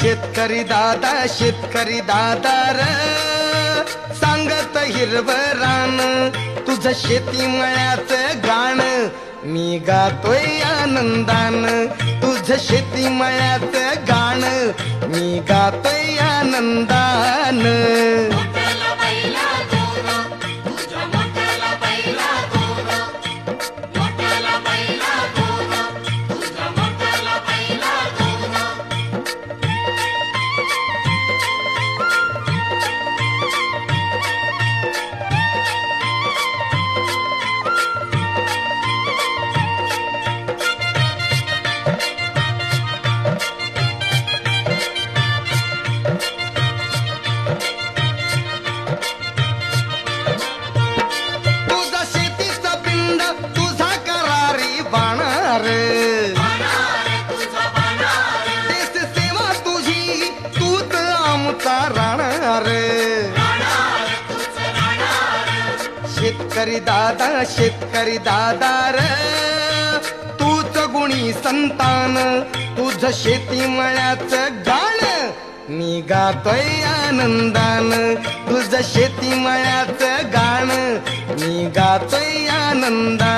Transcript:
शेतकरी दादा र सांगत हिरवं रान तुझं शेती मळ्याचं गाण मी गातोय आनंदान तुझं शेती मळ्याचं गाण मी गातोय आनंदान देश सेवा तुझी तूच आमचा राहणार शेतकरी दादा र तूच गुणी संतान तुझं शेती मळ्याचं गाण मी गातोय आनंदान तुझं शेती मळ्याचं गाण मी गातोय आनंदान